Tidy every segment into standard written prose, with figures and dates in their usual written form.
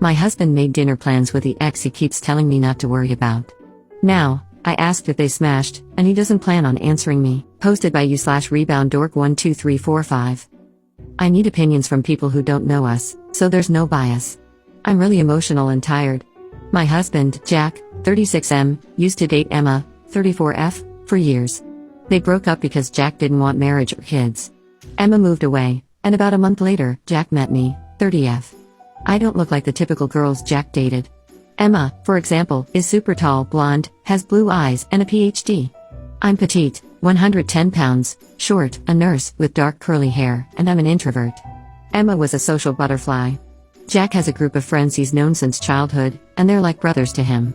My husband made dinner plans with the ex he keeps telling me not to worry about. Now, I asked if they smashed, and he doesn't plan on answering me. Posted by you/rebounddork12345. I need opinions from people who don't know us, so there's no bias. I'm really emotional and tired. My husband, Jack, 36M, used to date Emma, 34F, for years. They broke up because Jack didn't want marriage or kids. Emma moved away, and about a month later, Jack met me, 30F. I don't look like the typical girls Jack dated. Emma, for example, is super tall, blonde, has blue eyes, and a PhD. I'm petite, 110 pounds, short, a nurse, with dark curly hair, and I'm an introvert. Emma was a social butterfly. Jack has a group of friends he's known since childhood, and they're like brothers to him.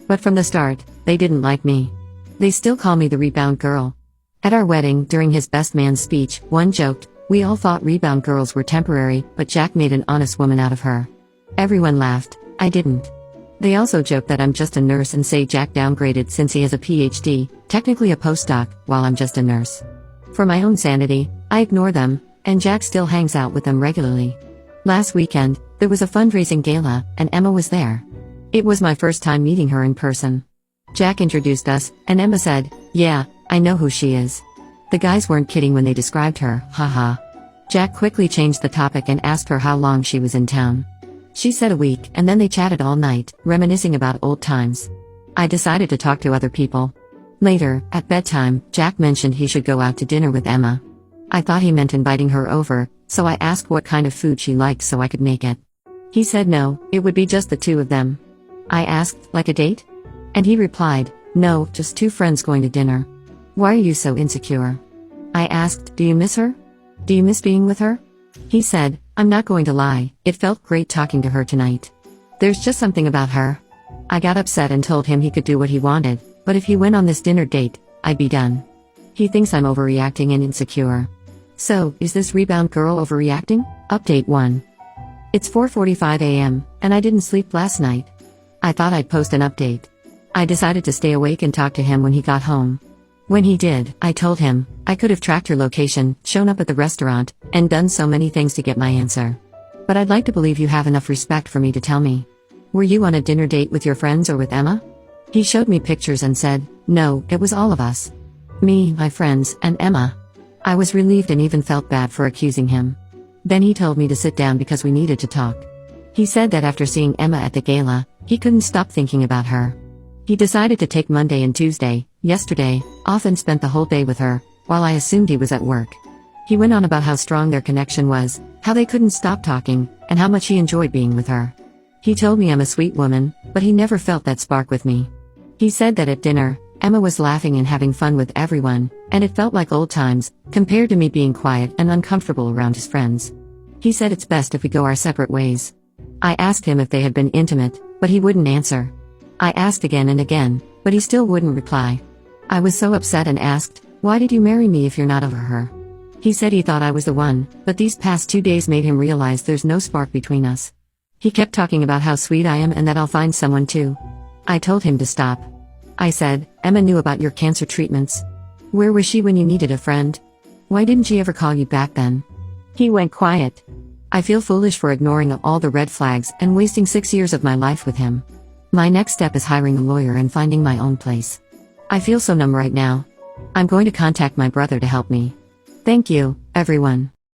But from the start, they didn't like me. They still call me the rebound girl. At our wedding, during his best man speech, one joked, "We all thought rebound girls were temporary, but Jack made an honest woman out of her." Everyone laughed, I didn't. They also joke that I'm just a nurse and say Jack downgraded since he has a PhD, technically a postdoc, while I'm just a nurse. For my own sanity, I ignore them, and Jack still hangs out with them regularly. Last weekend, there was a fundraising gala, and Emma was there. It was my first time meeting her in person. Jack introduced us, and Emma said, "Yeah, I know who she is." The guys weren't kidding when they described her, haha. Jack quickly changed the topic and asked her how long she was in town. She said a week, and then they chatted all night, reminiscing about old times. I decided to talk to other people. Later, at bedtime, Jack mentioned he should go out to dinner with Emma. I thought he meant inviting her over, so I asked what kind of food she liked so I could make it. He said no, it would be just the two of them. I asked, like a date? And he replied, "No, just two friends going to dinner." "Why are you so insecure?" I asked, "Do you miss her? Do you miss being with her?" He said, "I'm not going to lie, it felt great talking to her tonight. There's just something about her." I got upset and told him he could do what he wanted, but if he went on this dinner date, I'd be done. He thinks I'm overreacting and insecure. So, is this rebound girl overreacting? Update 1. It's 4:45 a.m., and I didn't sleep last night. I thought I'd post an update. I decided to stay awake and talk to him when he got home. When he did, I told him, I could have tracked your location, shown up at the restaurant, and done so many things to get my answer. But I'd like to believe you have enough respect for me to tell me. Were you on a dinner date with your friends or with Emma? He showed me pictures and said, "No, it was all of us. Me, my friends, and Emma." I was relieved and even felt bad for accusing him. Then he told me to sit down because we needed to talk. He said that after seeing Emma at the gala, he couldn't stop thinking about her. He decided to take Monday and Tuesday, yesterday, off and spent the whole day with her, while I assumed he was at work. He went on about how strong their connection was, how they couldn't stop talking, and how much he enjoyed being with her. He told me I'm a sweet woman, but he never felt that spark with me. He said that at dinner, Emma was laughing and having fun with everyone, and it felt like old times, compared to me being quiet and uncomfortable around his friends. He said it's best if we go our separate ways. I asked him if they had been intimate, but he wouldn't answer. I asked again and again, but he still wouldn't reply. I was so upset and asked, "Why did you marry me if you're not over her?" He said he thought I was the one, but these past 2 days made him realize there's no spark between us. He kept talking about how sweet I am and that I'll find someone too. I told him to stop. I said, "Emma knew about your cancer treatments. Where was she when you needed a friend? Why didn't she ever call you back then?" He went quiet. I feel foolish for ignoring all the red flags and wasting 6 years of my life with him. My next step is hiring a lawyer and finding my own place. I feel so numb right now. I'm going to contact my brother to help me. Thank you, everyone.